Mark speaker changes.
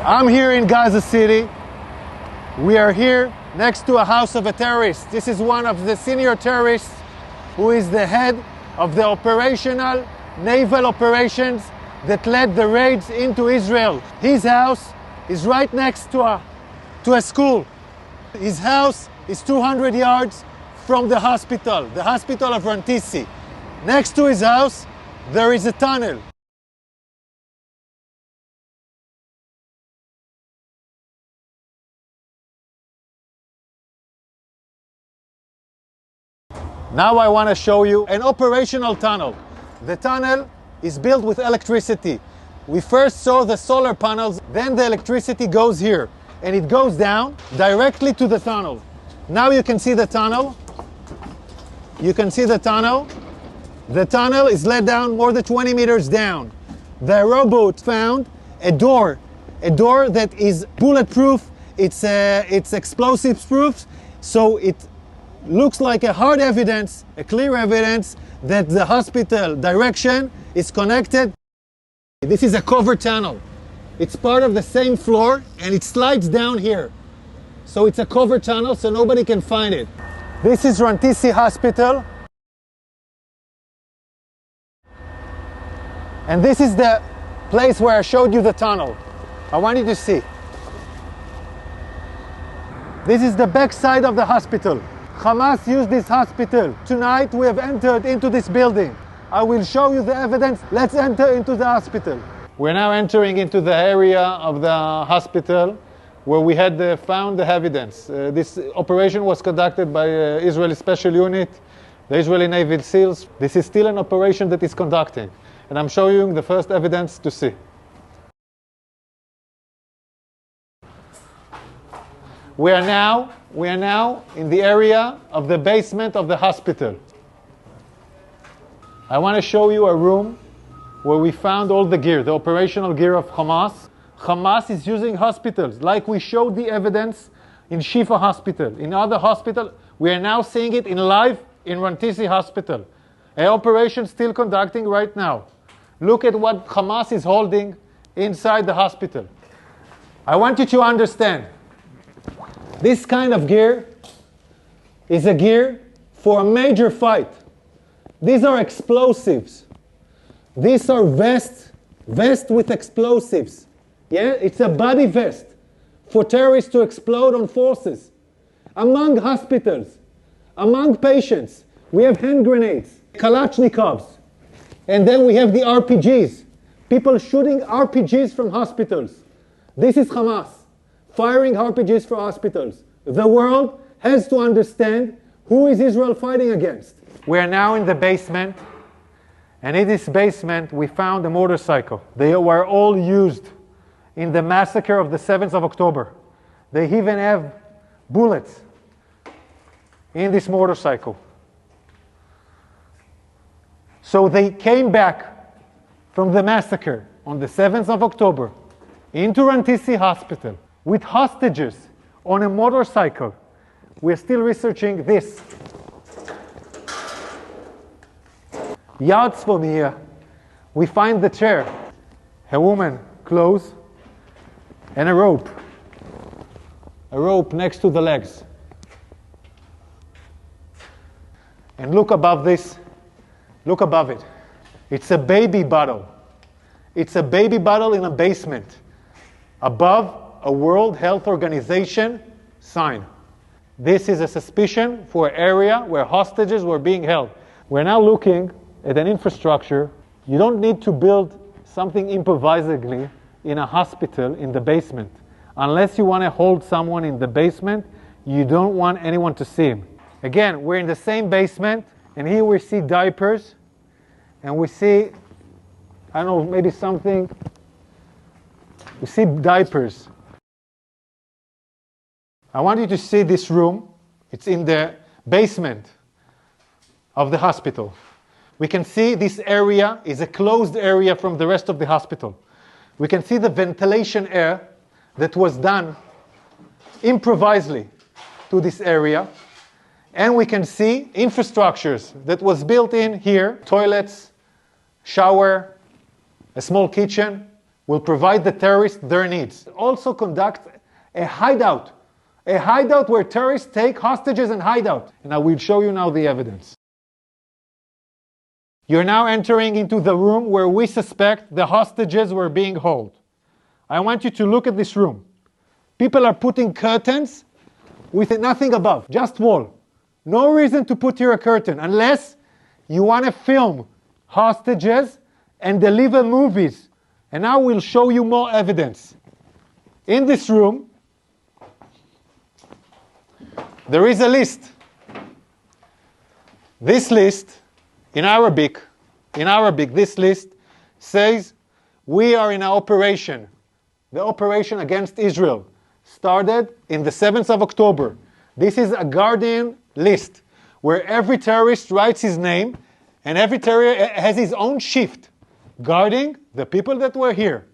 Speaker 1: I'm here in Gaza City. We are here next to a house of a terrorist. This is one of the senior terrorists who is the head of the operational naval operations that led the raids into Israel. His house is right next to a school. His house is 200 yards from the hospital of Rantisi. Next to his house, there is a tunnel. Now I want to show you an operational tunnel. The tunnel is built with electricity. We first saw the solar panels, then the electricity goes here, and it goes down directly to the tunnel. Now you can see the tunnel. You can see the tunnel. The tunnel is let down more than 20 meters down. The robot found a door that is bulletproof. It's explosives proof, so it looks like a hard evidence, a clear evidence that the hospital direction is connected. This is a covered tunnel. It's part of the same floor and it slides down here. So it's a covered tunnel so nobody can find it. This is Rantisi Hospital. And this is the place where I showed you the tunnel. I want you to see. This is the back side of the hospital. Hamas used this hospital. Tonight we have entered into this building. I will show you the evidence. Let's enter into the hospital. We're now entering into the area of the hospital where we had found the evidence. This operation was conducted by Israeli Special Unit, the Israeli Navy SEALs. This is still an operation that is conducting. And I'm showing you the first evidence to see. We are now in the area of the basement of the hospital. I want to show you a room where we found all the gear, the operational gear of Hamas. Hamas is using hospitals, like we showed the evidence in Shifa Hospital. In other hospitals, we are now seeing it in live in Rantisi Hospital. An operation still conducting right now. Look at what Hamas is holding inside the hospital. I want you to understand. This kind of gear is a gear for a major fight. These are explosives. These are vests with explosives. Yeah, it's a body vest for terrorists to explode on forces. Among hospitals, among patients, we have hand grenades, Kalashnikovs, and then we have the RPGs. People shooting RPGs from hospitals. This is Hamas. Firing RPGs for hospitals. The world has to understand who is Israel fighting against. We are now in the basement, and in this basement we found a motorcycle. They were all used in the massacre of the 7th of October. They even have bullets in this motorcycle. So they came back from the massacre on the 7th of October into Rantisi Hospital with hostages on a motorcycle. We're still researching this. Yards from here, we find the chair, a woman, clothes, and a rope. A rope next to the legs. And look above this, look above it. It's a baby bottle. It's a baby bottle in a basement. Above a World Health Organization sign. This is a suspicion for an area where hostages were being held. We're now looking at an infrastructure. You don't need to build something improvisedly in a hospital in the basement. Unless you want to hold someone in the basement, you don't want anyone to see him. Again, we're in the same basement, and here we see diapers, and we see, I don't know, maybe something. We see diapers. I want you to see this room. It's in the basement of the hospital. We can see this area is a closed area from the rest of the hospital. We can see the ventilation air that was done improvisedly to this area. And we can see infrastructures that was built in here, toilets, shower, a small kitchen, will provide the terrorists their needs. Also conduct a hideout where terrorists take hostages and hide out. And I will show you now the evidence. You're now entering into the room where we suspect the hostages were being held. I want you to look at this room. People are putting curtains with nothing above, just wall. No reason to put here a curtain unless you want to film hostages and deliver movies. And now we'll show you more evidence. In this room, there is a list. This list, in Arabic, this list says, we are in an operation. The operation against Israel started in the 7th of October. This is a Guardian list where every terrorist writes his name and every terrorist has his own shift guarding the people that were here.